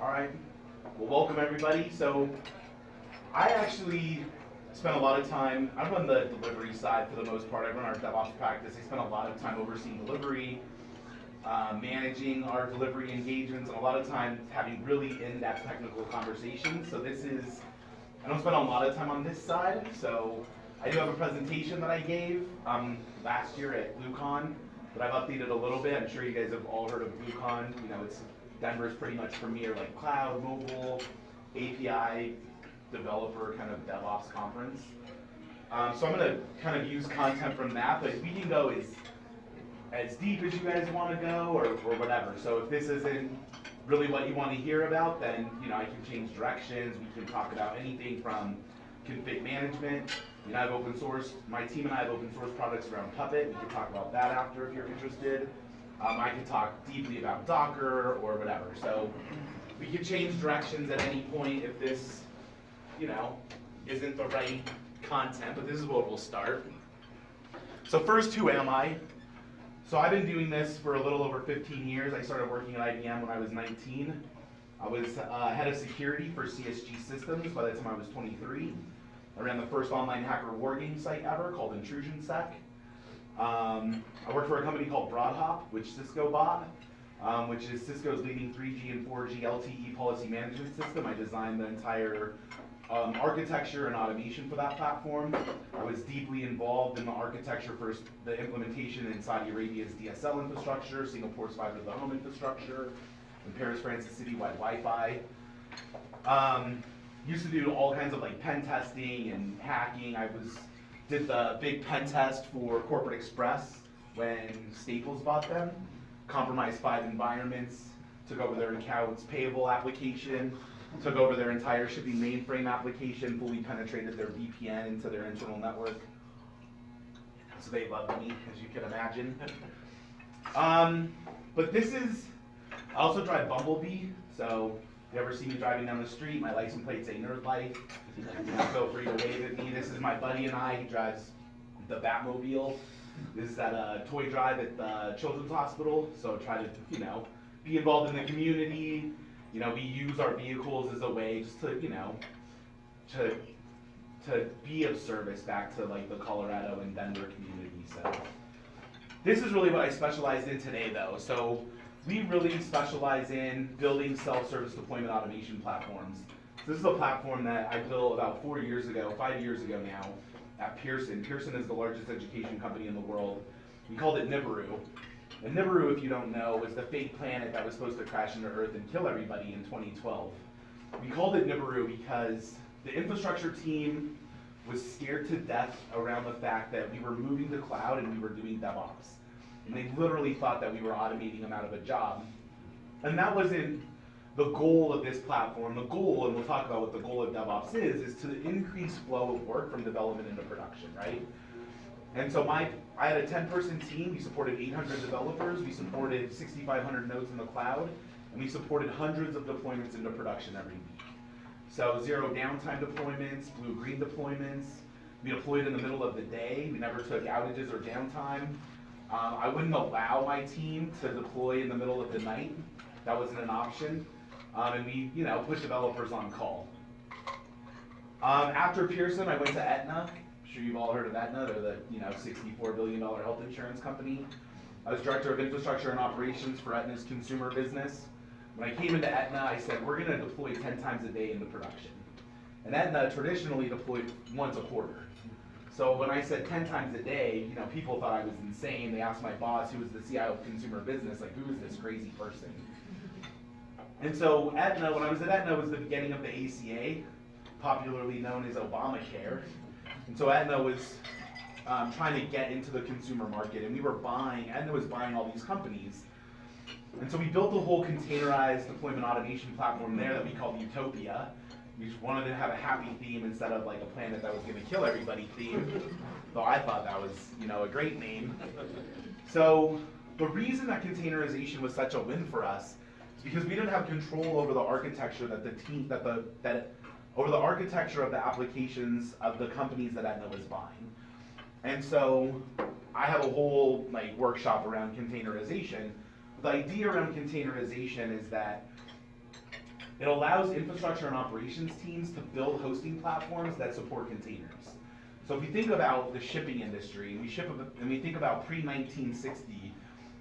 All right. Well, welcome everybody. So I actually spent a lot of time, I run the delivery side for the most part. I run our DevOps practice. I spent a lot of time overseeing delivery, managing our delivery engagements, and a lot of time having really in-depth technical conversations. So I don't spend a lot of time on this side. So I do have a presentation that I gave last year at BlueCon, but I've updated a little bit. I'm sure you guys have all heard of BlueCon. You know, it's Denver's pretty much premier like cloud, mobile, API developer kind of DevOps conference. So I'm going to kind of use content from that, but we can go as deep as you guys want to go or whatever. So if this isn't really what you want to hear about, then I can change directions. We can talk about anything from config management. I have open source. My team and I have open source products around Puppet. We can talk about that after if you're interested. I can talk deeply about Docker or whatever. So we can change directions at any point if this, isn't the right content, but this is where we'll start. So first, who am I? So I've been doing this for a little over 15 years. I started working at IBM when I was 19. I was head of security for CSG Systems by the time I was 23. I ran the first online hacker war game site ever called IntrusionSec. I worked for a company called Broadhop, which Cisco bought, which is Cisco's leading 3G and 4G LTE policy management system. I designed the entire architecture and automation for that platform. I was deeply involved in the architecture for the implementation in Saudi Arabia's DSL infrastructure, Singapore's fiber to the home infrastructure, in Paris, France's citywide Wi-Fi. Used to do all kinds of like pen testing and hacking. Did the big pen test for Corporate Express when Staples bought them, compromised 5 environments, took over their accounts payable application, took over their entire shipping mainframe application, fully penetrated their VPN into their internal network. So they loved me, as you can imagine. But I also drive Bumblebee, so if you ever see me driving down the street, my license plate say Nerd Life. Feel free to wave at me. This is my buddy and I. He drives the Batmobile. This is at a toy drive at the Children's Hospital. So try to, be involved in the community. We use our vehicles as a way just to, to be of service back to like the Colorado and Denver community. So this is really what I specialize in today, though. So we really specialize in building self-service deployment automation platforms. So this is a platform that I built about 5 years ago now, at Pearson. Pearson is the largest education company in the world. We called it Nibiru. And Nibiru, if you don't know, was the fake planet that was supposed to crash into Earth and kill everybody in 2012. We called it Nibiru because the infrastructure team was scared to death around the fact that we were moving to cloud and we were doing DevOps. And they literally thought that we were automating them out of a job. And that wasn't the goal of this platform. The goal, and we'll talk about what the goal of DevOps is to increase flow of work from development into production, right? And so I had a 10-person team. We supported 800 developers. We supported 6,500 nodes in the cloud. And we supported hundreds of deployments into production every week. So zero downtime deployments, blue-green deployments. We deployed in the middle of the day. We never took outages or downtime. I wouldn't allow my team to deploy in the middle of the night. That wasn't an option. And we, put developers on call. After Pearson, I went to Aetna. I'm sure you've all heard of Aetna. They're the, $64 billion health insurance company. I was director of infrastructure and operations for Aetna's consumer business. When I came into Aetna, I said, we're going to deploy 10 times a day into production. And Aetna traditionally deployed once a quarter. So when I said 10 times a day, people thought I was insane. They asked my boss, who was the CIO of consumer business, like, who is this crazy person? And so when I was at Aetna, was the beginning of the ACA, popularly known as Obamacare. And so Aetna was trying to get into the consumer market, and Aetna was buying all these companies. And so we built a whole containerized deployment automation platform there that we called Utopia. We just wanted to have a happy theme instead of like a planet that was going to kill everybody theme. Though I thought that was, a great name. So the reason that containerization was such a win for us is because we didn't have control over the architecture over the architecture of the applications of the companies that Aetna was buying. And so I have a whole workshop around containerization. The idea around containerization is that It allows infrastructure and operations teams to build hosting platforms that support containers. So if you think about the shipping industry, and we think about pre-1960,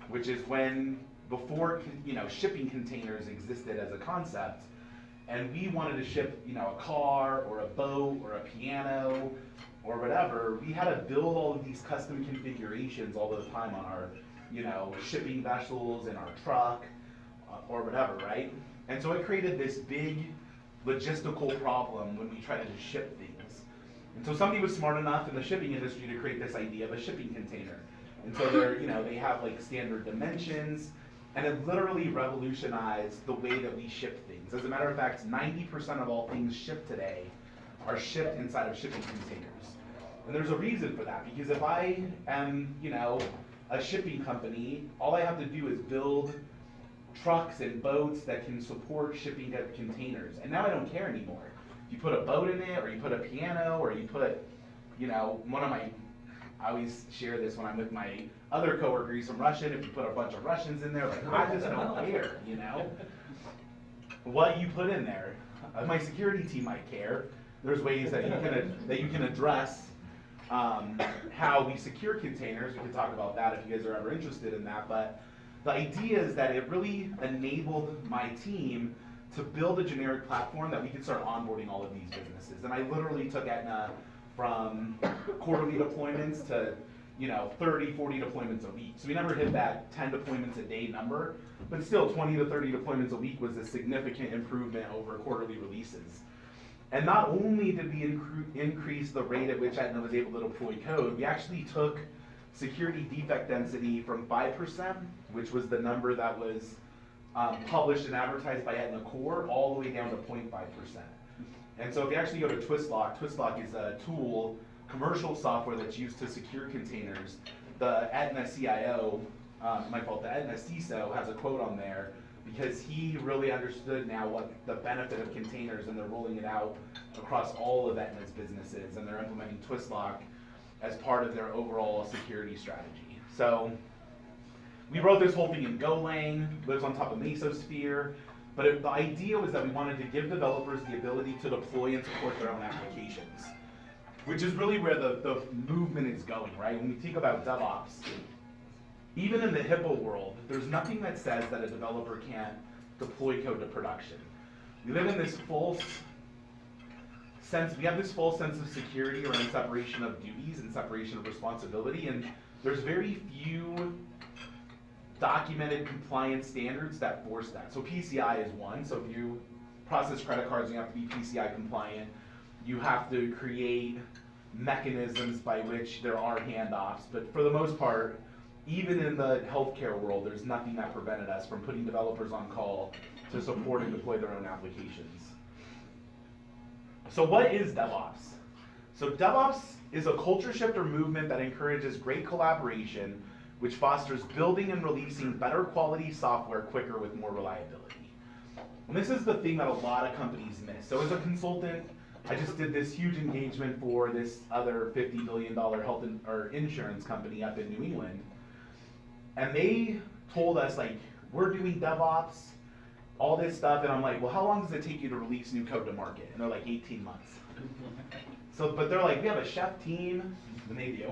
which is before shipping containers existed as a concept, and we wanted to ship a car or a boat or a piano or whatever, we had to build all of these custom configurations all the time on our shipping vessels and our truck or whatever, right? And so it created this big logistical problem when we tried to ship things. And so somebody was smart enough in the shipping industry to create this idea of a shipping container. And so they have like standard dimensions, and it literally revolutionized the way that we ship things. As a matter of fact, 90% of all things shipped today are shipped inside of shipping containers. And there's a reason for that, because if I am, a shipping company, all I have to do is build trucks and boats that can support shipping of containers. And now I don't care anymore. If you put a boat in it, or you put a piano, or you put, I always share this when I'm with my other coworker, he's from Russian, if you put a bunch of Russians in there, like, I just don't care, what you put in there. My security team might care. There's ways that you can address how we secure containers. We can talk about that if you guys are ever interested in that. But the idea is that it really enabled my team to build a generic platform that we could start onboarding all of these businesses. And I literally took Aetna from quarterly deployments to 30, 40 deployments a week. So we never hit that 10 deployments a day number, but still 20 to 30 deployments a week was a significant improvement over quarterly releases. And not only did we increase the rate at which Aetna was able to deploy code, we actually took security defect density from 5%, which was the number that was published and advertised by Aetna Core, all the way down to 0.5%. And so if you actually go to Twistlock is a tool, commercial software that's used to secure containers. The Aetna CIO, the Aetna CISO has a quote on there, because he really understood now what the benefit of containers, and they're rolling it out across all of Aetna's businesses, and they're implementing Twistlock as part of their overall security strategy. So we wrote this whole thing in Golang, lives on top of Mesosphere, but the idea was that we wanted to give developers the ability to deploy and support their own applications, which is really where the movement is going, right? When we think about DevOps, even in the HIPAA world, there's nothing that says that a developer can't deploy code to production. We live in this false sense, we have this false sense of security around separation of duties and separation of responsibility, and there's very few documented compliance standards that force that. So PCI is one. So if you process credit cards, you have to be PCI compliant. You have to create mechanisms by which there are handoffs, but for the most part, even in the healthcare world, there's nothing that prevented us from putting developers on call to support and deploy their own applications. So what is DevOps? So DevOps is a culture shift or movement that encourages great collaboration, which fosters building and releasing better quality software quicker with more reliability. And this is the thing that a lot of companies miss. So as a consultant, I just did this huge engagement for this other $50 billion health or insurance company up in New England. And they told us, like, we're doing DevOps, all this stuff, and I'm like, well, how long does it take you to release new code to market? And they're like, 18 months. So, but they're like, we have a chef team, and they do.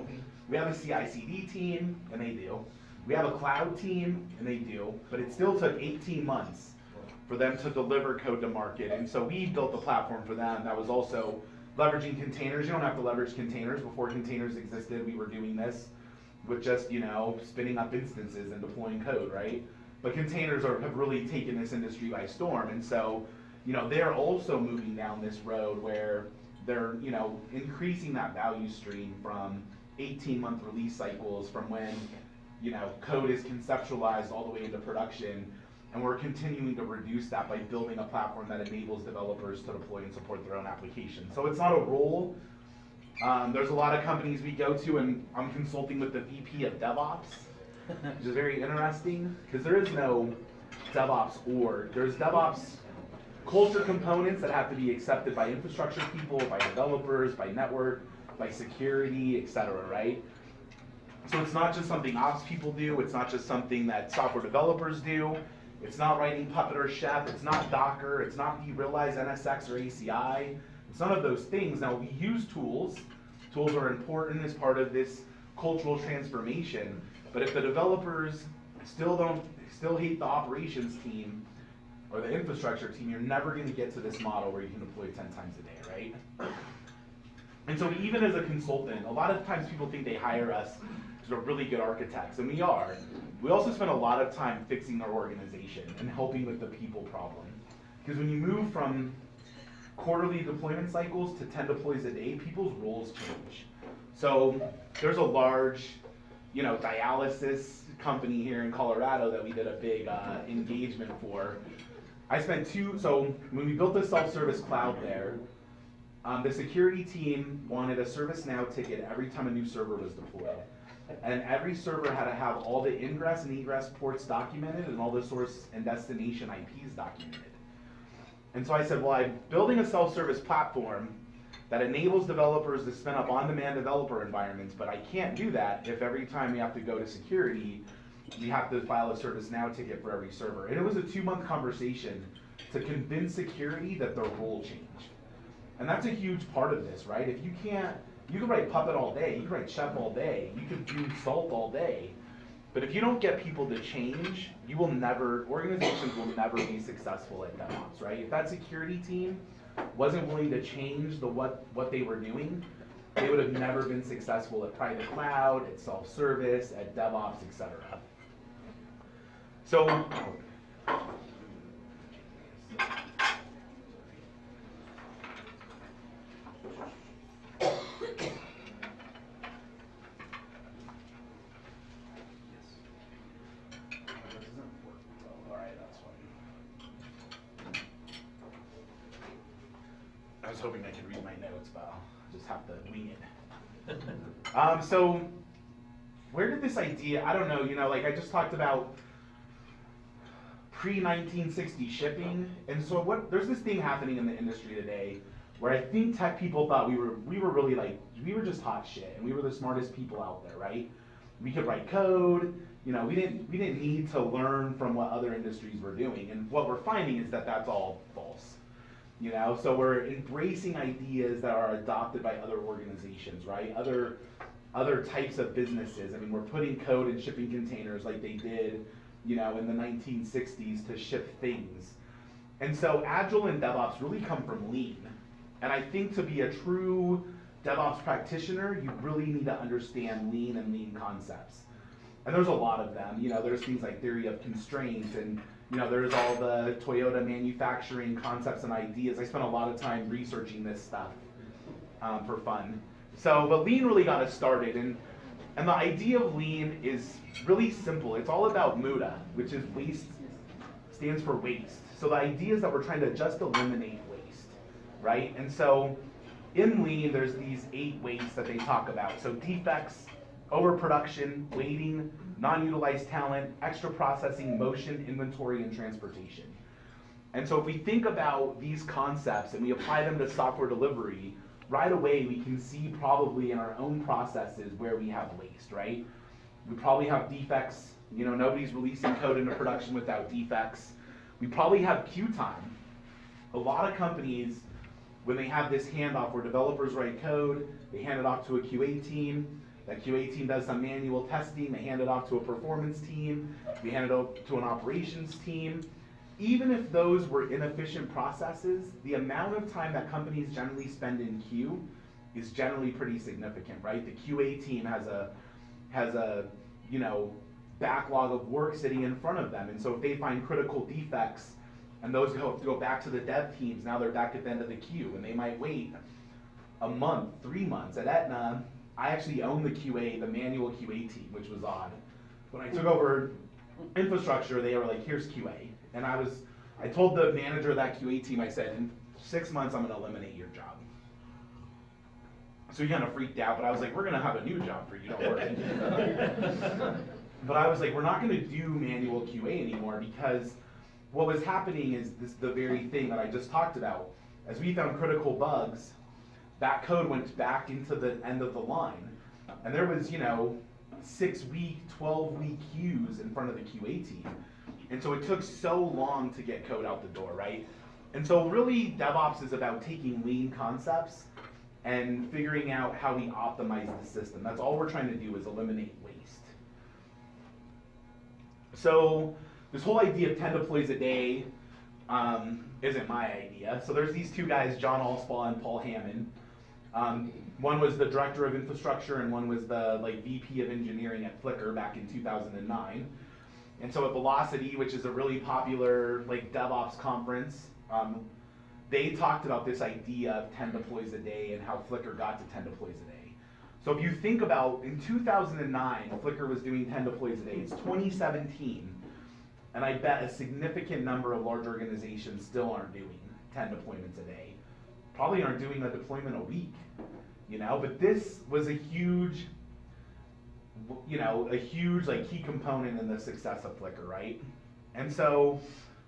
We have a CI/CD team, and they do. We have a cloud team, and they do. But it still took 18 months for them to deliver code to market. And so we built the platform for them that was also leveraging containers. You don't have to leverage containers. Before containers existed, we were doing this with just, spinning up instances and deploying code, right? But containers have really taken this industry by storm. And so, they're also moving down this road where they're, increasing that value stream from 18-month release cycles from when, code is conceptualized all the way into production. And we're continuing to reduce that by building a platform that enables developers to deploy and support their own applications. So it's not a role. There's a lot of companies we go to, and I'm consulting with the VP of DevOps, which is very interesting, because there is no DevOps org. There's DevOps culture components that have to be accepted by infrastructure people, by developers, by network, by security, etc., right? So it's not just something ops people do, it's not just something that software developers do, It's not writing Puppet or Chef. It's not Docker. It's not Realize NSX or ACI. It's none of those things. Now, we use tools. Tools are important as part of this cultural transformation. But if the developers still hate the operations team or the infrastructure team, you're never going to get to this model where you can deploy 10 times a day, right? And so even as a consultant, a lot of times people think they hire us because we're really good architects, and we are. We also spend a lot of time fixing their organization and helping with the people problem. Because when you move from quarterly deployment cycles to 10 deploys a day, people's roles change. So there's a large, dialysis company here in Colorado that we did a big engagement for. So when we built the self-service cloud there, the security team wanted a ServiceNow ticket every time a new server was deployed. And every server had to have all the ingress and egress ports documented and all the source and destination IPs documented. And so I said, well, I'm building a self-service platform that enables developers to spin up on-demand developer environments, but I can't do that if every time we have to go to security, we have to file a ServiceNow ticket for every server. And it was a 2-month conversation to convince security that their role changed. And that's a huge part of this, right? If you can write Puppet all day, you can write Chef all day, you can do Salt all day, but if you don't get people to change, organizations will never be successful at DevOps, right? If that security team wasn't willing to change what they were doing, they would have never been successful at private cloud, at self-service, at DevOps, etc. So, I was hoping I could read my notes, but I'll just have to wing it. So where did this idea, I don't know, like I just talked about pre-1960 shipping, and so there's this thing happening in the industry today where I think tech people thought we were really we were just hot shit, and we were the smartest people out there, right? We could write code, we didn't need to learn from what other industries were doing, and what we're finding is that that's all false. So we're embracing ideas that are adopted by other organizations, right? Other types of businesses. I mean, we're putting code in shipping containers like they did, in the 1960s to ship things. And so Agile and DevOps really come from Lean. And I think to be a true DevOps practitioner, you really need to understand Lean and Lean concepts. And there's a lot of them. There's things like theory of constraint, and there's all the Toyota manufacturing concepts and ideas. I spent a lot of time researching this stuff for fun. But Lean really got us started, and the idea of Lean is really simple. It's all about MUDA, which is waste, stands for waste. So the idea is that we're trying to just eliminate waste, right? And so in Lean, there's these 8 wastes that they talk about. So defects, overproduction, waiting, non-utilized talent, extra processing, motion, inventory, and transportation. And so if we think about these concepts and we apply them to software delivery, right away we can see probably in our own processes where we have waste, right? We probably have defects. Nobody's releasing code into production without defects. We probably have queue time. A lot of companies, when they have this handoff where developers write code, they hand it off to a QA team. That QA team does some manual testing, they hand it off to a performance team, we hand it off to an operations team. Even if those were inefficient processes, the amount of time that companies generally spend in queue is generally pretty significant, right? The QA team has a backlog of work sitting in front of them, and so if they find critical defects and those go back to the dev teams, now they're back at the end of the queue, and they might wait a month, 3 months. At Aetna, I actually owned the QA, the manual QA team, which was odd. When I took over infrastructure, they were like, here's QA. And I told the manager of that QA team, I said, in 6 months, I'm gonna eliminate your job. So he kind of freaked out, but I was like, we're gonna have a new job for you, don't worry. But I was like, we're not gonna do manual QA anymore, because what was happening is the very thing that I just talked about. As we found critical bugs, that code went back into the end of the line. And there was, 6-week, 12-week queues in front of the QA team. And so it took so long to get code out the door, right? And so really DevOps is about taking lean concepts and figuring out how we optimize the system. That's all we're trying to do, is eliminate waste. So this whole idea of 10 deploys a day isn't my idea. So there's these two guys, John Allspaw and Paul Hammond. One was the director of infrastructure and one was the VP of engineering at Flickr back in 2009. And so at Velocity, which is a really popular DevOps conference, they talked about this idea of 10 deploys a day and how Flickr got to 10 deploys a day. So if you think about, in 2009, Flickr was doing 10 deploys a day. It's 2017, and I bet a significant number of large organizations still aren't doing 10 deployments a day. Probably aren't doing a deployment a week, but this was a huge, key component in the success of Flickr, right? And so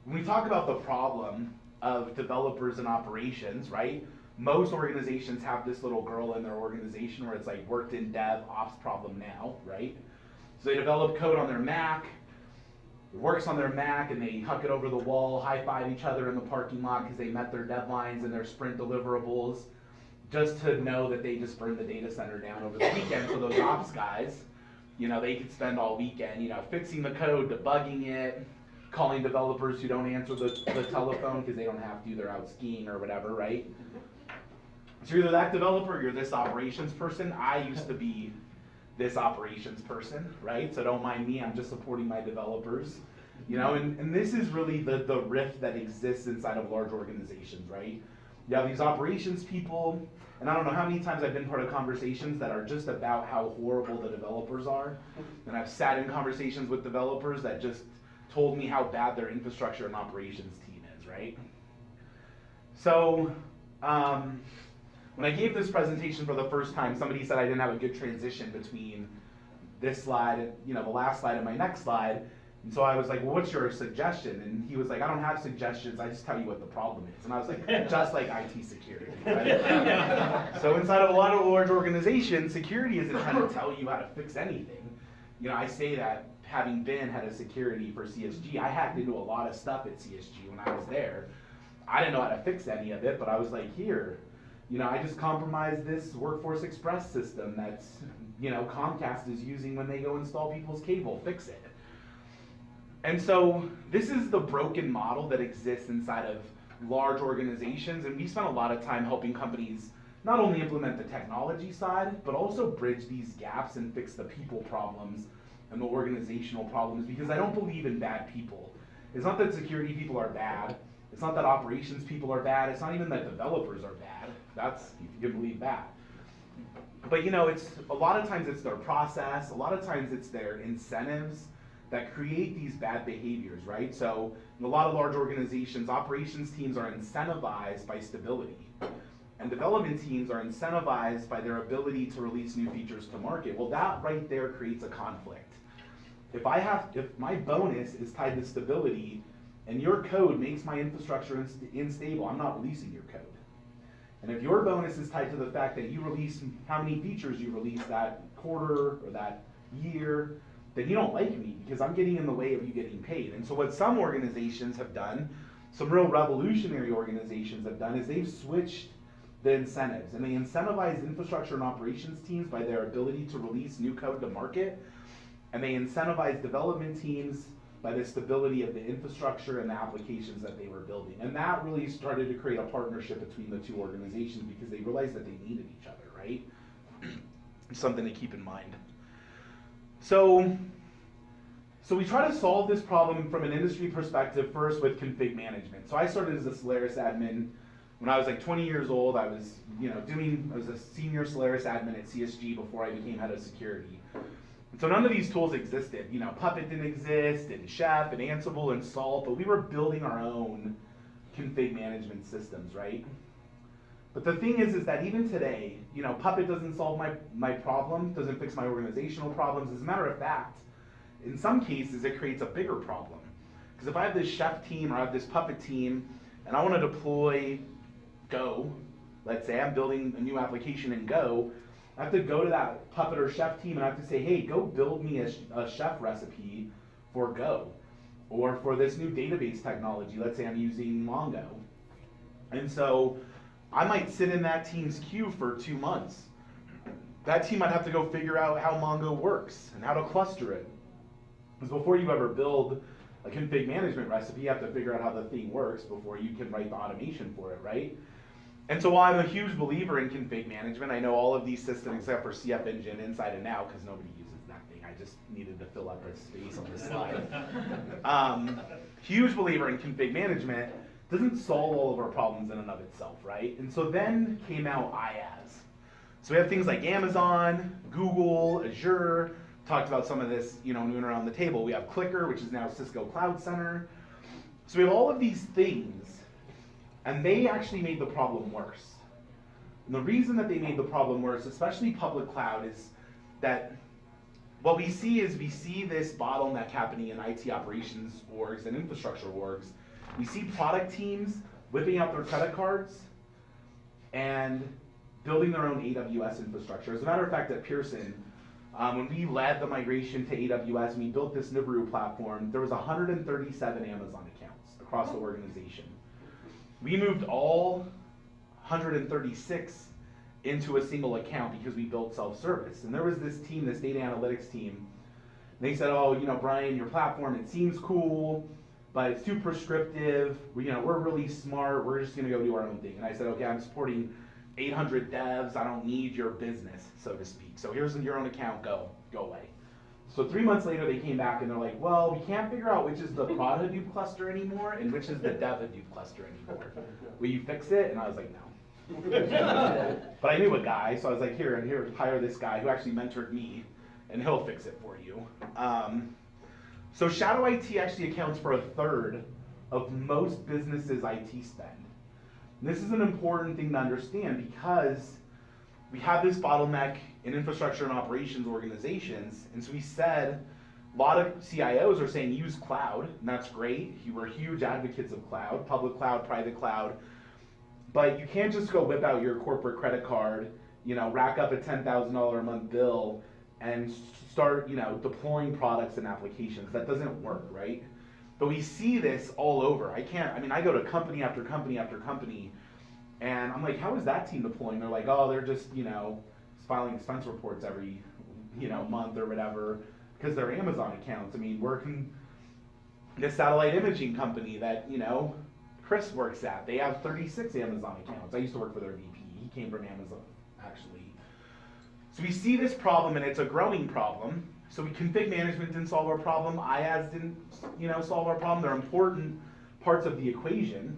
when we talk about the problem of developers and operations, right? Most organizations have this little girl in their organization where it's worked in dev ops problem now, right? So they develop code on their Mac, it works on their Mac, and they huck it over the wall, high-five each other in the parking lot because they met their deadlines and their sprint deliverables, just to know that they just burned the data center down over the weekend. So those ops guys, they could spend all weekend, fixing the code, debugging it, calling developers who don't answer the telephone because they don't have to, they're out skiing or whatever, right? So you're either that developer or you're this operations person. I used to be this operations person, right? So don't mind me, I'm just supporting my developers. And this is really the rift that exists inside of large organizations, right? You have these operations people, and I don't know how many times I've been part of conversations that are just about how horrible the developers are. And I've sat in conversations with developers that just told me how bad their infrastructure and operations team is, right? So when I gave this presentation for the first time, somebody said I didn't have a good transition between this slide, the last slide and my next slide. And so I was like, well, what's your suggestion? And he was like, I don't have suggestions, I just tell you what the problem is. And I was like, just like IT security, right? So inside of a lot of large organizations, security isn't trying to tell you how to fix anything. I say that having been head of security for CSG, I hacked into a lot of stuff at CSG when I was there. I didn't know how to fix any of it, but I was like, here, I just compromised this Workforce Express system that's, Comcast is using when they go install people's cable, fix it. And so this is the broken model that exists inside of large organizations, and we spent a lot of time helping companies not only implement the technology side, but also bridge these gaps and fix the people problems and the organizational problems, because I don't believe in bad people. It's not that security people are bad. It's not that operations people are bad. It's not even that developers are bad. That's, if you can believe that. But it's a lot of times it's their process. A lot of times it's their incentives that create these bad behaviors, right? So in a lot of large organizations, operations teams are incentivized by stability. And development teams are incentivized by their ability to release new features to market. Well, that right there creates a conflict. If my bonus is tied to stability and your code makes my infrastructure unstable, I'm not releasing your code. And if your bonus is tied to the fact that you release how many features you release that quarter or that year, then you don't like me because I'm getting in the way of you getting paid. And so what some organizations have done, some real revolutionary organizations have done, is they've switched the incentives, and they incentivize infrastructure and operations teams by their ability to release new code to market, and they incentivize development teams by the stability of the infrastructure and the applications that they were building. And that really started to create a partnership between the two organizations because they realized that they needed each other, right? Something to keep in mind. So we try to solve this problem from an industry perspective first with config management. So I started as a Solaris admin when I was 20 years old. I was a senior Solaris admin at CSG before I became head of security. And so none of these tools existed. Puppet didn't exist, and Chef, and Ansible, and Salt, but we were building our own config management systems, right? But the thing is that even today, Puppet doesn't solve my problem, doesn't fix my organizational problems. As a matter of fact, in some cases, it creates a bigger problem. Because if I have this Chef team or I have this Puppet team, and I want to deploy Go, let's say I'm building a new application in Go, I have to go to that Puppet or Chef team and I have to say, hey, go build me a Chef recipe for Go. Or for this new database technology, let's say I'm using Mongo. And so I might sit in that team's queue for 2 months. That team might have to go figure out how Mongo works and how to cluster it. Because before you ever build a config management recipe, you have to figure out how the thing works before you can write the automation for it, right? And so while I'm a huge believer in config management, I know all of these systems except for CF Engine inside and out because nobody uses that thing. I just needed to fill up the space on this slide. Huge believer in config management. Doesn't solve all of our problems in and of itself, right? And so then came out IaaS. So we have things like Amazon, Google, Azure. Talked about some of this, noon around the table. We have Clicker, which is now Cisco Cloud Center. So we have all of these things, and they actually made the problem worse. And the reason that they made the problem worse, especially public cloud, is that what we see this bottleneck happening in IT operations orgs and infrastructure orgs. We see product teams whipping out their credit cards and building their own AWS infrastructure. As a matter of fact, at Pearson, when we led the migration to AWS and we built this Nibiru platform, there was 137 Amazon accounts across the organization. We moved all 136 into a single account because we built self-service. And there was this team, this data analytics team, and they said, oh, Brian, your platform, it seems cool, but it's too prescriptive. We're really smart. We're just going to go do our own thing. And I said, okay, I'm supporting 800 devs. I don't need your business, so to speak. So here's your own account. Go away. So 3 months later, they came back and they're like, well, we can't figure out which is the prod Hadoop cluster anymore and which is the dev Hadoop cluster anymore. Will you fix it? And I was like, no. But I knew a guy, so I was like, here, hire this guy who actually mentored me, and he'll fix it for you. So shadow IT actually accounts for 1/3 of most businesses' IT spend. And this is an important thing to understand because we have this bottleneck in infrastructure and operations organizations, and so we said, a lot of CIOs are saying use cloud, and that's great. We're huge advocates of cloud, public cloud, private cloud, but you can't just go whip out your corporate credit card, rack up a $10,000 a month bill, and start, deploying products and applications. That doesn't work, right? But we see this all over. I go to company after company after company, and I'm like, how is that team deploying? They're like, oh, they're just, filing expense reports every, month or whatever, because they're Amazon accounts. Working this satellite imaging company that, Chris works at, they have 36 Amazon accounts. I used to work for their VP. He came from Amazon, actually. So we see this problem, and it's a growing problem. So config management didn't solve our problem. IaaS didn't, solve our problem. They're important parts of the equation,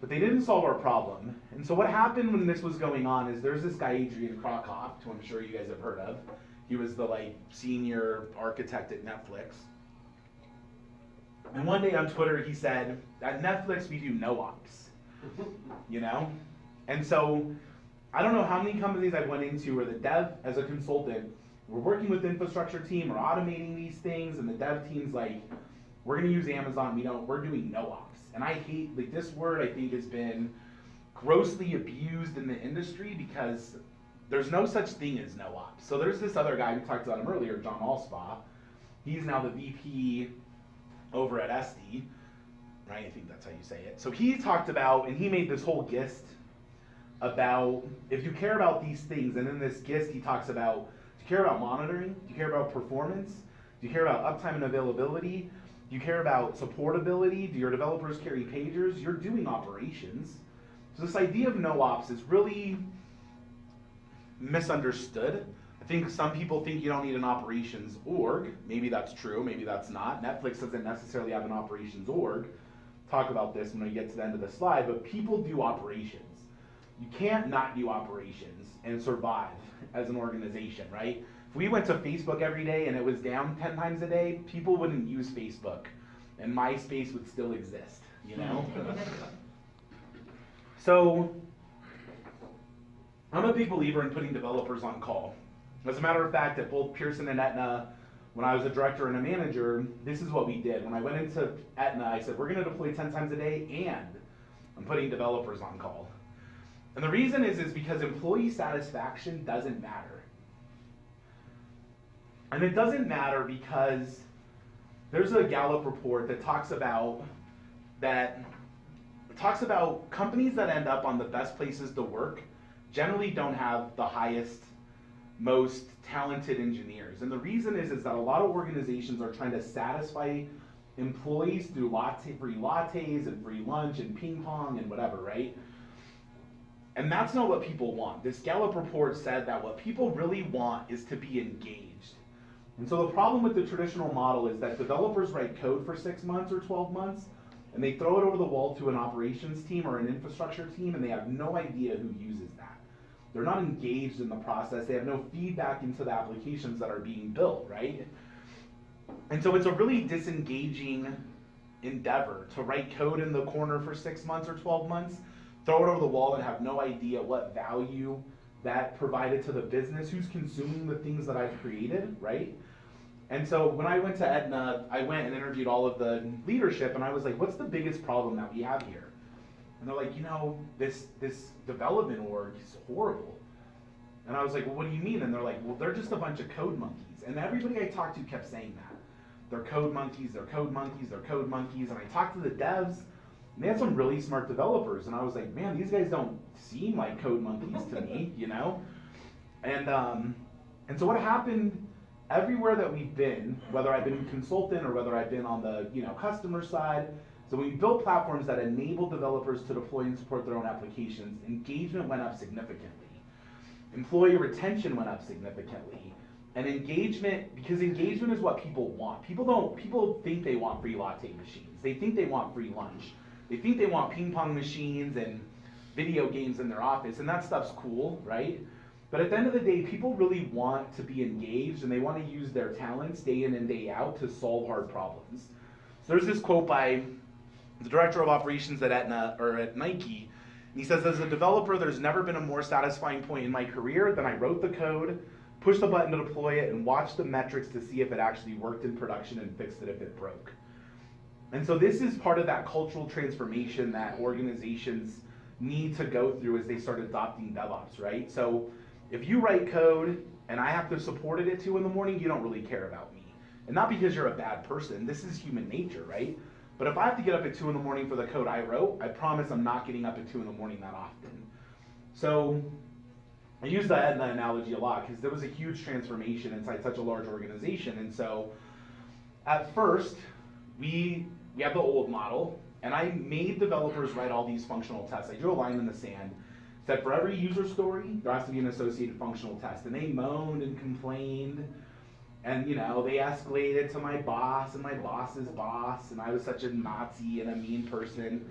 but they didn't solve our problem. And so what happened when this was going on is there's this guy, Adrian Krakoff, who I'm sure you guys have heard of. He was the senior architect at Netflix. And one day on Twitter, he said, at Netflix, we do no ops, And so I don't know how many companies I went into where the dev, as a consultant, we're working with the infrastructure team, we're automating these things, and the dev team's like, we're gonna use Amazon, we're doing no ops. And I hate, this word I think has been grossly abused in the industry because there's no such thing as no ops. So there's this other guy, we talked about him earlier, John Allspaw. He's now the VP over at SD, right? I think that's how you say it. So he talked about, and he made this whole gist about, if you care about these things, and in this gist he talks about, do you care about monitoring? Do you care about performance? Do you care about uptime and availability? Do you care about supportability? Do your developers carry pagers? You're doing operations. So this idea of no ops is really misunderstood. I think some people think you don't need an operations org. Maybe that's true, maybe that's not. Netflix doesn't necessarily have an operations org. Talk about this when we get to the end of the slide, but people do operations. You can't not do operations and survive as an organization, right? If we went to Facebook every day and it was down 10 times a day, people wouldn't use Facebook and MySpace would still exist, So I'm a big believer in putting developers on call. As a matter of fact, at both Pearson and Aetna, when I was a director and a manager, this is what we did. When I went into Aetna, I said, we're gonna deploy 10 times a day and I'm putting developers on call. And the reason is because employee satisfaction doesn't matter. And it doesn't matter because there's a Gallup report that talks about companies that end up on the best places to work generally don't have the highest, most talented engineers. And the reason is that a lot of organizations are trying to satisfy employees through free lattes and free lunch and ping pong and whatever, right? And that's not what people want. This Gallup report said that what people really want is to be engaged. And so the problem with the traditional model is that developers write code for 6 months or 12 months, and they throw it over the wall to an operations team or an infrastructure team, and they have no idea who uses that. They're not engaged in the process. They have no feedback into the applications that are being built, right? And so it's a really disengaging endeavor to write code in the corner for 6 months or 12 months, throw it over the wall and have no idea what value that provided to the business, who's consuming the things that I've created, right? And so when I went to Aetna, I went and interviewed all of the leadership, and I was like, what's the biggest problem that we have here? And they're like, this development org is horrible. And I was like, well, what do you mean? And they're like, well, they're just a bunch of code monkeys. And everybody I talked to kept saying that. They're code monkeys, they're code monkeys, they're code monkeys. And I talked to the devs, and they had some really smart developers. And I was like, man, these guys don't seem like code monkeys to me, And so what happened everywhere that we've been, whether I've been a consultant or whether I've been on the customer side, so when we built platforms that enable developers to deploy and support their own applications, engagement went up significantly. Employee retention went up significantly. And because engagement is what people want. People think they want free latte machines. They think they want free lunch. They think they want ping pong machines and video games in their office, and that stuff's cool, right? But at the end of the day, people really want to be engaged, and they want to use their talents day in and day out to solve hard problems. So there's this quote by the director of operations at Aetna, or at Nike, and he says, as a developer, there's never been a more satisfying point in my career than I wrote the code, pushed the button to deploy it, and watched the metrics to see if it actually worked in production and fixed it if it broke. And so this is part of that cultural transformation that organizations need to go through as they start adopting DevOps, right? So if you write code and I have to support it at 2 in the morning, you don't really care about me. And not because you're a bad person, this is human nature, right? But if I have to get up at 2 in the morning for the code I wrote, I promise I'm not getting up at 2 in the morning that often. So I use the Aetna analogy a lot because there was a huge transformation inside such a large organization. And so at first, we have the old model, and I made developers write all these functional tests. I drew a line in the sand, said for every user story, there has to be an associated functional test. And they moaned and complained, and they escalated to my boss and my boss's boss, and I was such a Nazi and a mean person.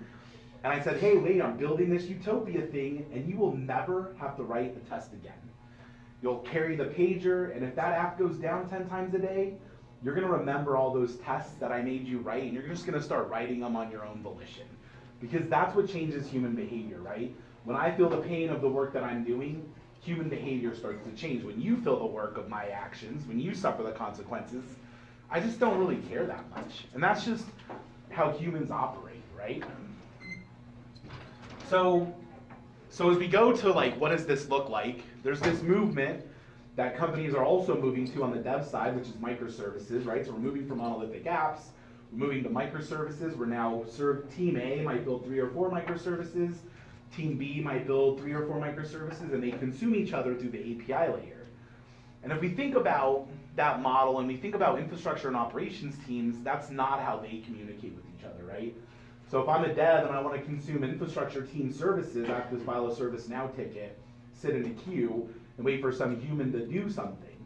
And I said, hey, wait, I'm building this utopia thing, and you will never have to write the test again. You'll carry the pager, and if that app goes down 10 times a day, you're going to remember all those tests that I made you write, and you're just going to start writing them on your own volition. Because that's what changes human behavior, right? When I feel the pain of the work that I'm doing, human behavior starts to change. When you feel the work of my actions, when you suffer the consequences, I just don't really care that much. And that's just how humans operate, right? So as we go to what does this look like, there's this movement that companies are also moving to on the dev side, which is microservices, right? So we're moving from monolithic apps, we're moving to microservices. We're now Team A might build 3 or 4 microservices, Team B might build 3 or 4 microservices, and they consume each other through the API layer. And if we think about that model and we think about infrastructure and operations teams, that's not how they communicate with each other, right? So if I'm a dev and I want to consume infrastructure team services, I have to file a ServiceNow ticket, sit in a queue, and wait for some human to do something.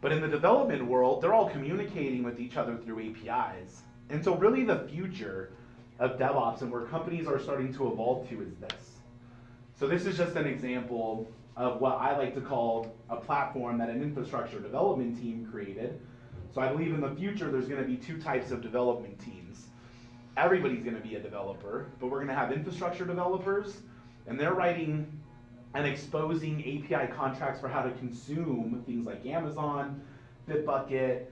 But in the development world, they're all communicating with each other through APIs. And so really the future of DevOps and where companies are starting to evolve to is this. So this is just an example of what I like to call a platform that an infrastructure development team created. So I believe in the future there's going to be 2 types of development teams. Everybody's going to be a developer, but we're going to have infrastructure developers, and they're writing and exposing API contracts for how to consume things like Amazon, Bitbucket,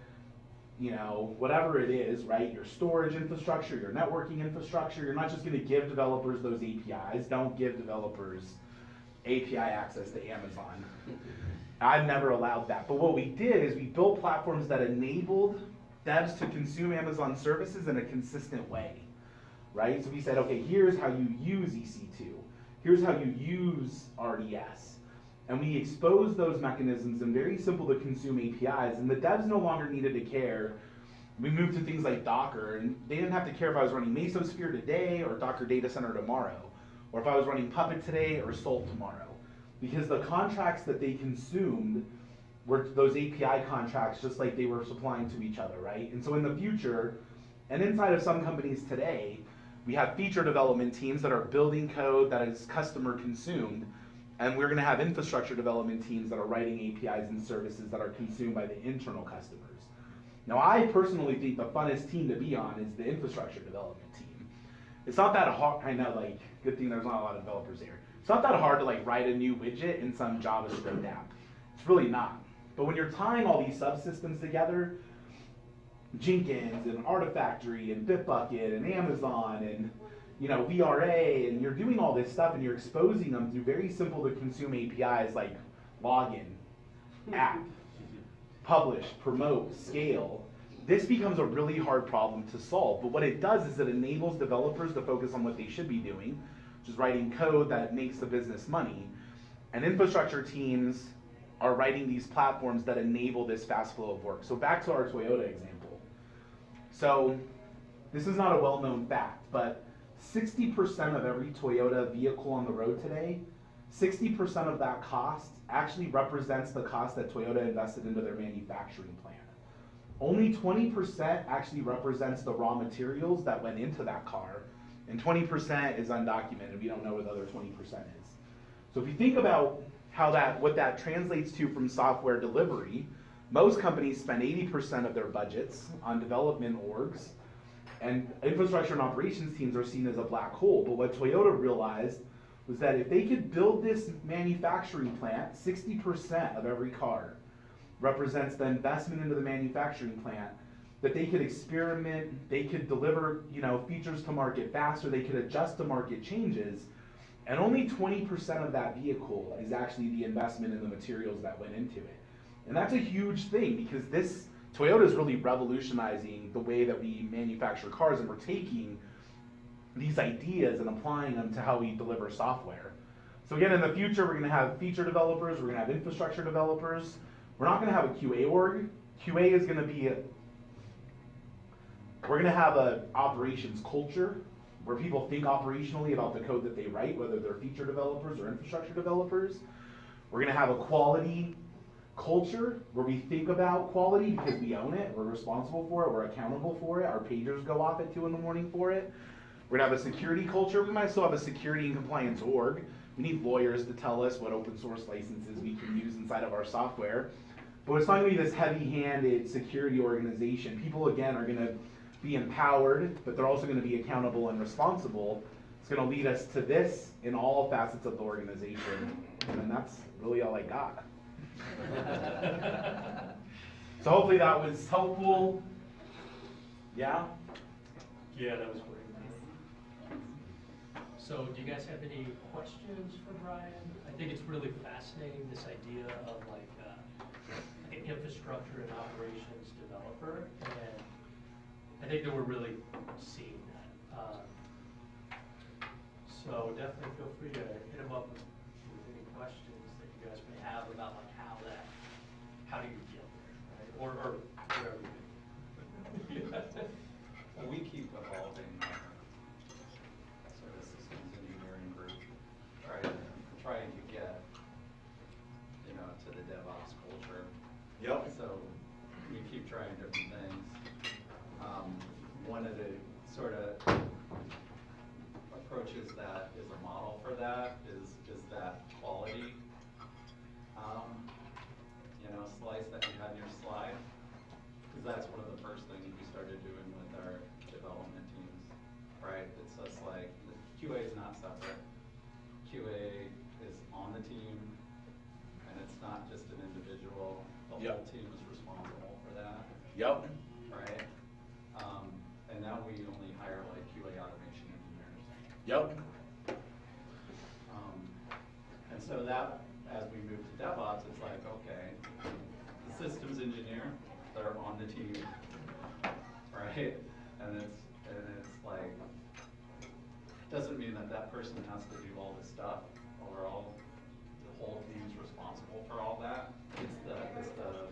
whatever it is, right? Your storage infrastructure, your networking infrastructure. You're not just going to give developers those APIs. Don't give developers API access to Amazon. I've never allowed that. But what we did is we built platforms that enabled devs to consume Amazon services in a consistent way, right? So we said, okay, here's how you use EC2. Here's how you use RDS. And we exposed those mechanisms in very simple to consume APIs, and the devs no longer needed to care. We moved to things like Docker, and they didn't have to care if I was running Mesosphere today or Docker Data Center tomorrow, or if I was running Puppet today or Salt tomorrow, because the contracts that they consumed were those API contracts, just like they were supplying to each other, right? And so in the future, and inside of some companies today, we have feature development teams that are building code that is customer consumed, and we're gonna have infrastructure development teams that are writing APIs and services that are consumed by the internal customers. Now, I personally think the funnest team to be on is the infrastructure development team. It's not that hard, I know, like, good thing there's not a lot of developers here. It's not that hard to like write a new widget in some JavaScript app. It's really not. But when you're tying all these subsystems together, Jenkins and Artifactory and Bitbucket and Amazon and VRA, and you're doing all this stuff and you're exposing them through very simple to consume APIs like login, app, publish, promote, scale, this becomes a really hard problem to solve. But what it does is it enables developers to focus on what they should be doing, which is writing code that makes the business money. And infrastructure teams are writing these platforms that enable this fast flow of work. So back to our Toyota example. So this is not a well-known fact, but 60% of every Toyota vehicle on the road today, 60% of that cost actually represents the cost that Toyota invested into their manufacturing plant. Only 20% actually represents the raw materials that went into that car, and 20% is undocumented. We don't know what the other 20% is. So if you think about what that translates to from software delivery, most companies spend 80% of their budgets on development orgs, and infrastructure and operations teams are seen as a black hole. But what Toyota realized was that if they could build this manufacturing plant, 60% of every car represents the investment into the manufacturing plant, that they could experiment, they could deliver features to market faster, they could adjust to market changes, and only 20% of that vehicle is actually the investment in the materials that went into it. And that's a huge thing, because Toyota is really revolutionizing the way that we manufacture cars, and we're taking these ideas and applying them to how we deliver software. So again, in the future, we're gonna have feature developers, we're gonna have infrastructure developers. We're not gonna have a QA org. QA is gonna be we're gonna have an operations culture where people think operationally about the code that they write, whether they're feature developers or infrastructure developers. We're gonna have a quality culture where we think about quality because we own it, we're responsible for it, we're accountable for it, our pagers go off at 2 in the morning for it. We're gonna have a security culture. We might still have a security and compliance org. We need lawyers to tell us what open source licenses we can use inside of our software. But it's not gonna be this heavy-handed security organization. People, again, are gonna be empowered, but they're also gonna be accountable and responsible. It's gonna lead us to this in all facets of the organization. And that's really all I got. So hopefully that was helpful. Yeah? Yeah, that was great. So do you guys have any questions for Brian? I think it's really fascinating, this idea of like an infrastructure and operations developer, and I think that we're really seeing that. So definitely feel free to hit him up with any questions that you guys may have about like how do you get there, right? Or whatever you do. Well, we keep evolving sort of systems engineering group, right? Trying to get, to the DevOps culture. Yep. So we keep trying different things. One of the sort of approaches that is a model for that is that quality, slice that you had in your slide. Because that's one of the first things we started doing with our development teams, right? It's just like, QA is not separate. QA is on the team, and it's not just an individual. The whole team is responsible for that. Yep. Right? And now we only hire like QA automation engineers. Yep. And so that, as we move to DevOps, it's like, okay, the systems engineer, they're on the team. right? And it's like, doesn't mean that that person has to do all this stuff, or the whole team's responsible for all that. It's the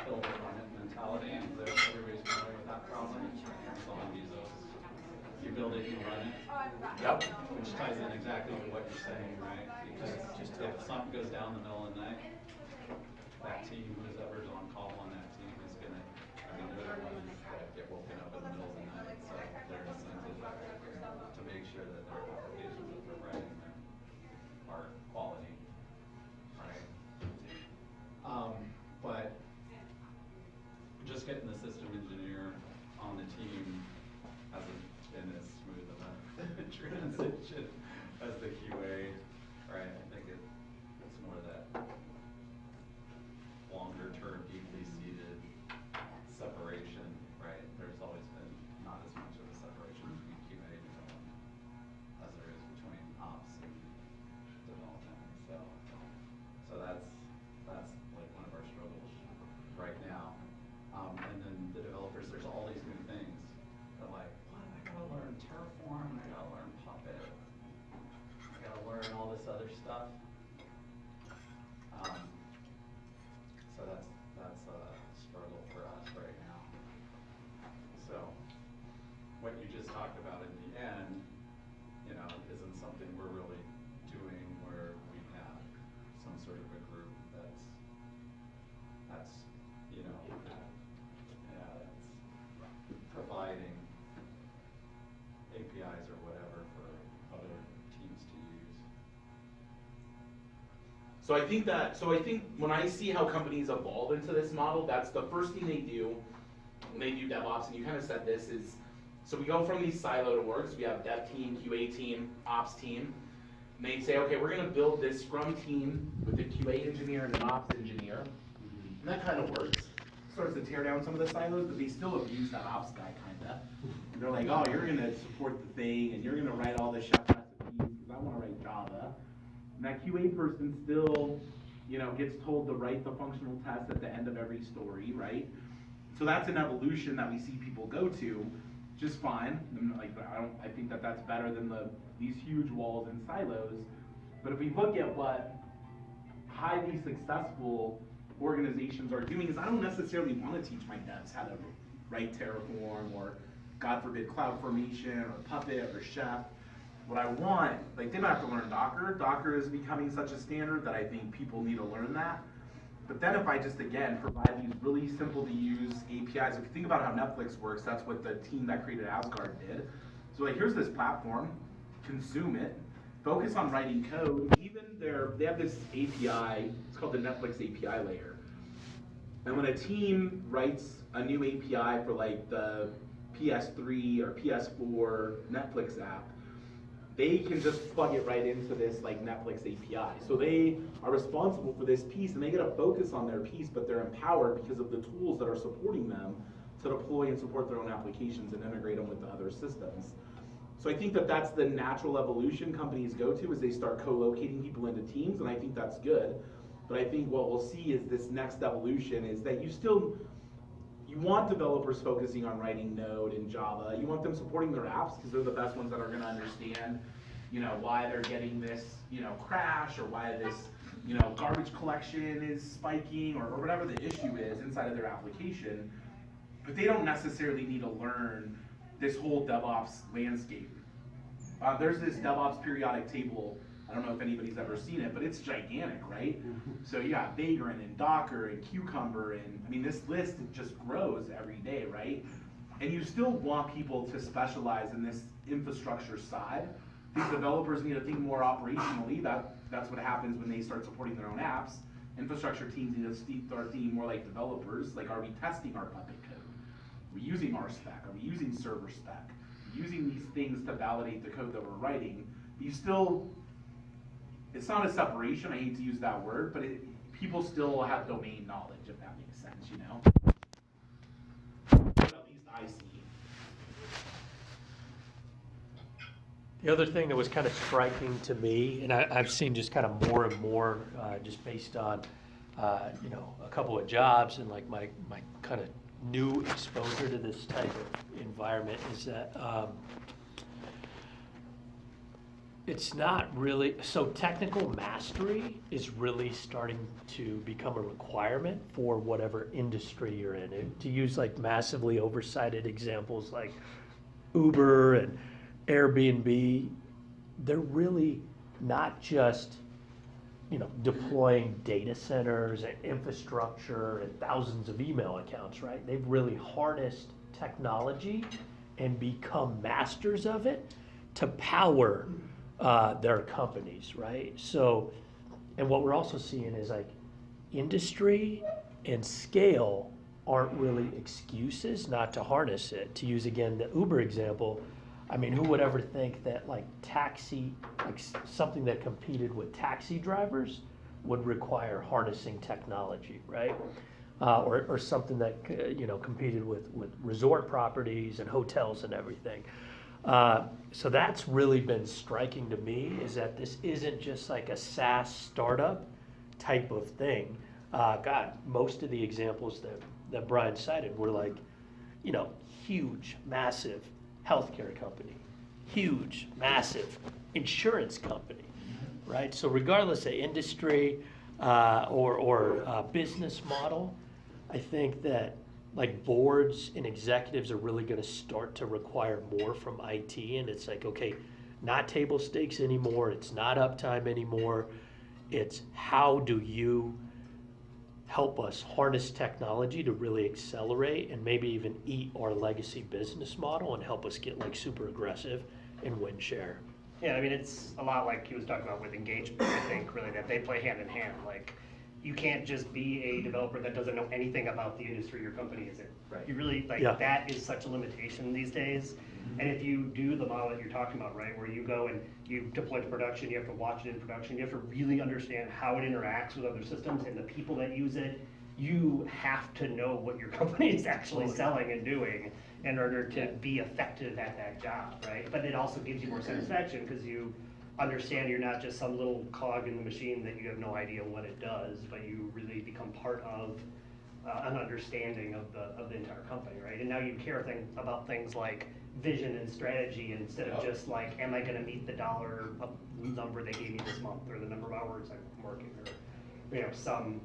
build it, run it mentality, and everybody's familiar with that problem. Someone uses, you build it, you run it. Yep. Which ties in exactly with what you're saying, right? Because just if something goes down in the middle of the night, that team, whoever's on call on that team is gonna, they're the ones that get woken up in the middle of the night, so they're incented to make sure that their applications that they're writing are quality, right? But just getting the system engineer on the team hasn't been as smooth of a transition as the QA, right? I think it's more that longer term, deeply seated separation, right? There's always been not as much of a separation between QA and development as there is between ops and development. So that's like one of our struggles right now. And then the developers, there's all these new things. They're like, what? I gotta learn Terraform, I gotta learn Puppet, I gotta learn all this other stuff. So that's a struggle for us right now. So what you just talked about in the end, isn't something we're really doing where we have some sort of a group that's that's providing APIs or whatever for other teams to use. So I think when I see how companies evolve into this model, that's the first thing they do when they do DevOps, and you kind of said this is, so we go from these siloed orgs, we have dev team, QA team, ops team, and they say, okay, we're gonna build this Scrum team with a QA engineer and an ops engineer, and that kind of works. Starts to tear down some of the silos, but they still abuse that ops guy, kinda. And they're like, oh, you're gonna support the thing, and you're gonna write all the chef recipes, because I wanna write Java. And that QA person still, gets told to write the functional test at the end of every story, right? So that's an evolution that we see people go to, just fine. And I think that that's better than these huge walls and silos. But if we look at what highly successful organizations are doing, is I don't necessarily want to teach my devs how to write Terraform or, God forbid, CloudFormation or Puppet or Chef. What I want, they don't have to learn Docker. Docker is becoming such a standard that I think people need to learn that. But then if I just, again, provide these really simple to use APIs, if you think about how Netflix works, that's what the team that created Asgard did. So here's this platform, consume it, focus on writing code. Even they have this API, it's called the Netflix API layer. And when a team writes a new API for like the PS3 or PS4 Netflix app, they can just plug it right into this like Netflix API. So they are responsible for this piece, and they get to focus on their piece, but they're empowered because of the tools that are supporting them to deploy and support their own applications and integrate them with the other systems. So I think that that's the natural evolution companies go to, is they start co-locating people into teams, and I think that's good. But I think what we'll see is this next evolution is that you want developers focusing on writing Node and Java. You want them supporting their apps because they're the best ones that are going to understand, why they're getting this, crash, or why this, garbage collection is spiking, or whatever the issue is inside of their application. But they don't necessarily need to learn this whole DevOps landscape. There's this DevOps periodic table. I don't know if anybody's ever seen it, but it's gigantic, right? So you got Vagrant and Docker and Cucumber, and this list just grows every day, right? And you still want people to specialize in this infrastructure side. These developers need to think more operationally. That's what happens when they start supporting their own apps. Infrastructure teams need to start thinking more like developers. Like, are we testing our Puppet code? Are we using RSpec? Are we using server spec? Are we using these things to validate the code that we're writing? It's not a separation, I hate to use that word, but people still have domain knowledge, if that makes sense, At least I see. The other thing that was kind of striking to me, and I've seen just kind of more and more, just based on, a couple of jobs and like my kind of new exposure to this type of environment is that it's not really, so technical mastery is really starting to become a requirement for whatever industry you're in. And to use like massively oversighted examples like Uber and Airbnb, they're really not just, you know, deploying data centers and infrastructure and thousands of email accounts, right? They've really harnessed technology and become masters of it to power their companies, right? So, and what we're also seeing is like industry and scale aren't really excuses not to harness it. To use again the Uber example, I mean, who would ever think that like taxi, like something that competed with taxi drivers would require harnessing technology, right? Or something that, you know, competed with resort properties and hotels and everything. So that's really been striking to me, is that this isn't just like a SaaS startup type of thing. God, most of the examples that Brian cited were like, you know, huge, massive healthcare company, huge, massive insurance company, right? So regardless of industry or business model, I think that like boards and executives are really going to start to require more from IT, and it's like, okay, not table stakes anymore, it's not uptime anymore, it's how do you help us harness technology to really accelerate and maybe even eat our legacy business model and help us get like super aggressive and win share. Yeah, I mean, it's a lot like he was talking about with engagement, I think, really, that they play hand in hand. Like, you can't just be a developer that doesn't know anything about the industry your company is in. Right. You really, like, Yeah. that is such a limitation these days. And if you do the model that you're talking about, right, where you go and you deploy to production, you have to watch it in production, you have to really understand how it interacts with other systems and the people that use it. You have to know what your company is actually selling and doing in order to be effective at that job, right? But it also gives you more satisfaction because you understand you're not just some little cog in the machine that you have no idea what it does, but you really become part of an understanding of the entire company, right? And now you care about things like vision and strategy instead of just like, am I gonna meet the dollar number they gave me this month, or the number of hours I'm working, or, you know, some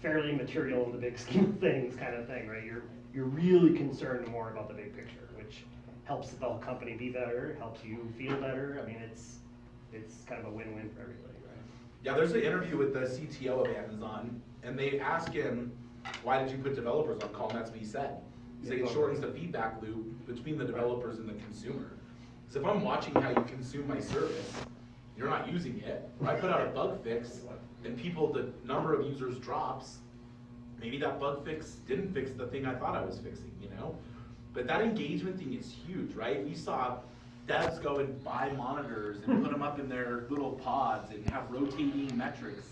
fairly material in the big scheme of things kind of thing, right? You're really concerned more about the big picture, which helps the whole company be better, helps you feel better. I mean, it's kind of a win-win for everybody, right? Yeah, there's an interview with the CTO of Amazon, and they ask him, why did you put developers on call? And that's what he said. He's like, it shortens the feedback loop between the developers and the consumer. So if I'm watching how you consume my service, you're not using it. If I put out a bug fix, and the number of users drops, maybe that bug fix didn't fix the thing I thought I was fixing, you know? But that engagement thing is huge, right? We saw devs go and buy monitors and put them up in their little pods and have rotating metrics.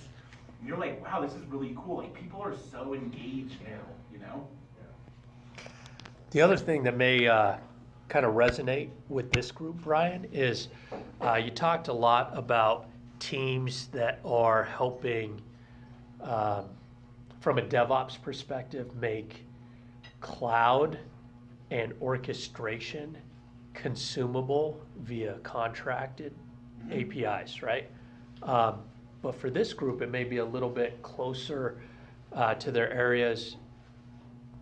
And you're like, wow, this is really cool. Like, people are so engaged now, you know? The other thing that may kind of resonate with this group, Brian, is you talked a lot about teams that are helping, from a DevOps perspective, make cloud and orchestration consumable via contracted APIs, right? But for this group, it may be a little bit closer to their areas.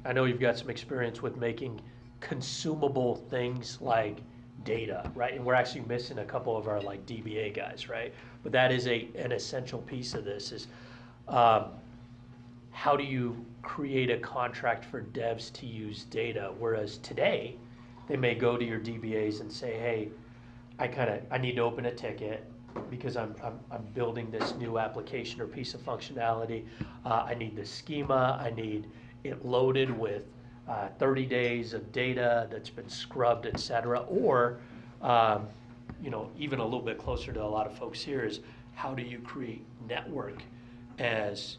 I know you've got some experience with making consumable things like data, right? And we're actually missing a couple of our like DBA guys, right? But that is an essential piece of this is how do you create a contract for devs to use data? Whereas today, they may go to your DBAs and say, hey, I need to open a ticket because I'm building this new application or piece of functionality. I need the schema, I need it loaded with 30 days of data that's been scrubbed, et cetera. Or, you know, even a little bit closer to a lot of folks here is how do you create network as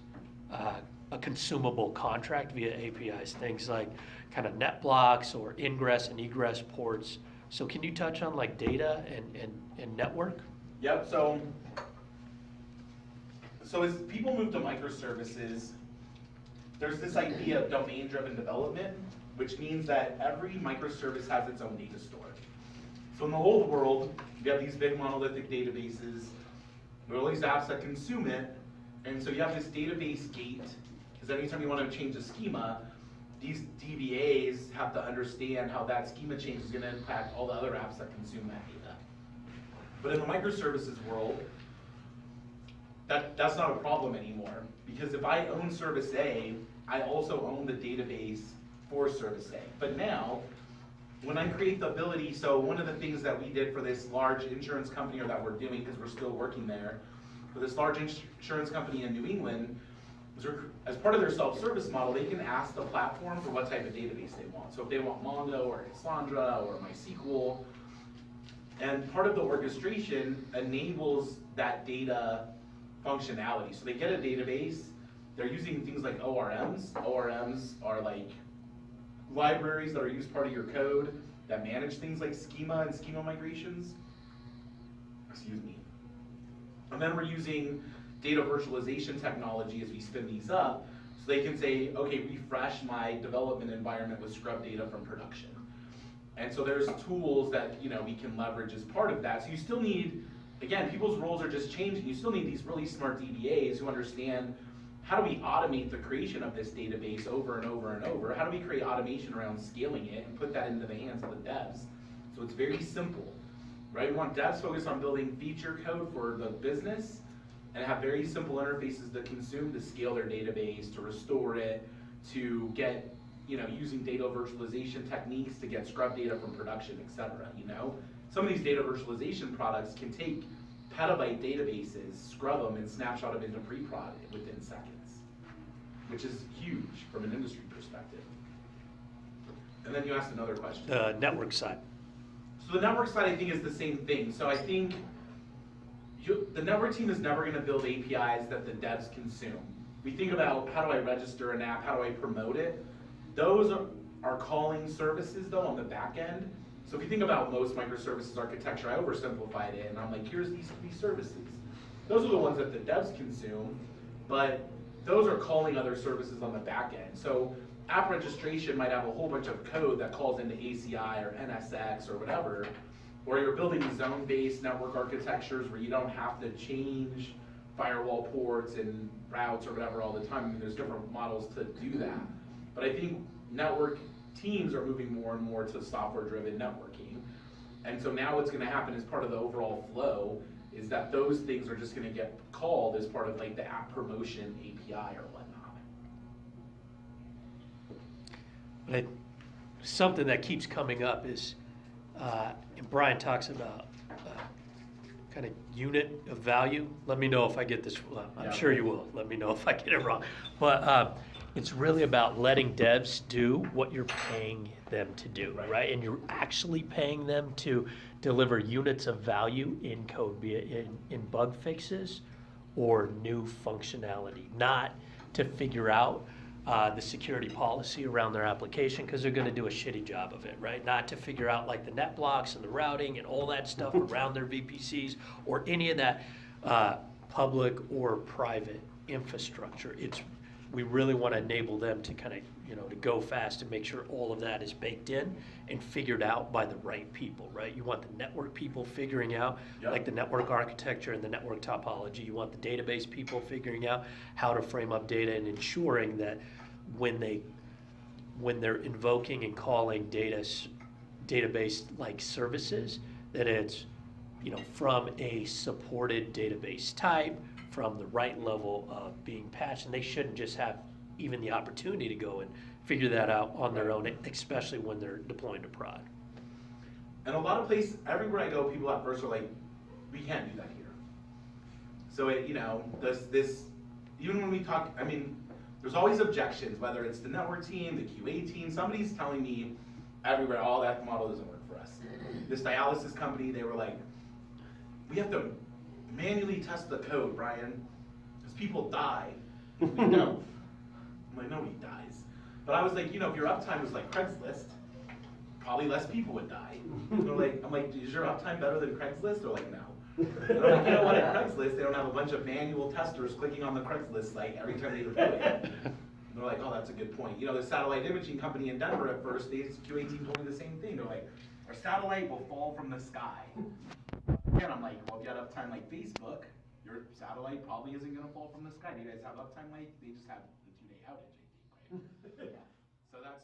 a consumable contract via APIs, things like kind of net blocks or ingress and egress ports. So can you touch on like data and network? Yep, so as people move to microservices, there's this idea of domain-driven development, which means that every microservice has its own data store. So in the old world, you have these big monolithic databases, there are all these apps that consume it, and so you have this database gate, because anytime you want to change a schema, these DBAs have to understand how that schema change is going to impact all the other apps that consume that data. But in the microservices world, that's not a problem anymore, because if I own service A, I also own the database for service A. But now, when I create the ability, so one of the things that we did for this large insurance company, or that we're doing because we're still working there, for this large insurance company in New England, was as part of their self-service model, they can ask the platform for what type of database they want. So if they want Mongo or Cassandra or MySQL, and part of the orchestration enables that data functionality. So they get a database, they're using things like ORMs. ORMs are like libraries that are used part of your code that manage things like schema and schema migrations. Excuse me. And then we're using data virtualization technology as we spin these up, so they can say, okay, refresh my development environment with scrub data from production. And so there's tools that we can leverage as part of that. So you still need, again, people's roles are just changing. You still need these really smart DBAs who understand, how do we automate the creation of this database over and over and over? How do we create automation around scaling it and put that into the hands of the devs? So it's very simple, right? We want devs focused on building feature code for the business and have very simple interfaces to consume, to scale their database, to restore it, to get, using data virtualization techniques to get scrub data from production, et cetera, Some of these data virtualization products can take petabyte databases, scrub them, and snapshot them into pre-prod within seconds, which is huge from an industry perspective. And then you asked another question. The network side. So the network side, I think, is the same thing. So I think the network team is never going to build APIs that the devs consume. We think about, how do I register an app, how do I promote it? Those are calling services, though, on the back end. So if you think about most microservices architecture, I oversimplified it, and I'm like, here's these 3 services. Those are the ones that the devs consume, but those are calling other services on the back end. So app registration might have a whole bunch of code that calls into ACI or NSX or whatever, or you're building zone-based network architectures where you don't have to change firewall ports and routes or whatever all the time. I mean, there's different models to do that. But I think network teams are moving more and more to software-driven networking. And so now what's going to happen as part of the overall flow is that those things are just going to get called as part of like the app promotion API or whatnot. But something that keeps coming up is, and Brian talks about kind of unit of value. Let me know if I get this, I'm sure you will. Let me know if I get it wrong. But it's really about letting devs do what you're paying them to do, right? And you're actually paying them to deliver units of value in code, be it in bug fixes or new functionality, not to figure out the security policy around their application, because they're going to do a shitty job of it, right? Not to figure out like the net blocks and the routing and all that stuff around their VPCs or any of that public or private infrastructure. We really want to enable them to kind of, to go fast and make sure all of that is baked in and figured out by the right people, right? You want the network people figuring out like the network architecture and the network topology. You want the database people figuring out how to frame up data and ensuring that when they're invoking and calling database like services, that it's, from a supported database type, from the right level of being patched, and they shouldn't just have even the opportunity to go and figure that out on their own, especially when they're deploying to prod. And a lot of places, everywhere I go, people at first are like, we can't do that here. So this, even when we talk, I mean, there's always objections, whether it's the network team, the QA team, somebody's telling me everywhere, oh, that model doesn't work for us. This dialysis company, they were like, we have to manually test the code, Brian, because people die. We know. I'm like, nobody dies. But I was like, if your uptime was like Craigslist, probably less people would die. I'm like, is your uptime better than Craigslist? They're like, no. And I'm like, you know what, at Craigslist, they don't have a bunch of manual testers clicking on the Craigslist site every time they deploy it. And they're like, oh, that's a good point. You know, the satellite imaging company in Denver at first, the QA team told me the same thing. They're like, our satellite will fall from the sky. And I'm like, well, if you had uptime like Facebook, your satellite probably isn't gonna fall from the sky. Do you guys have uptime like, they just have the 2-day outage, I think, right? So that's,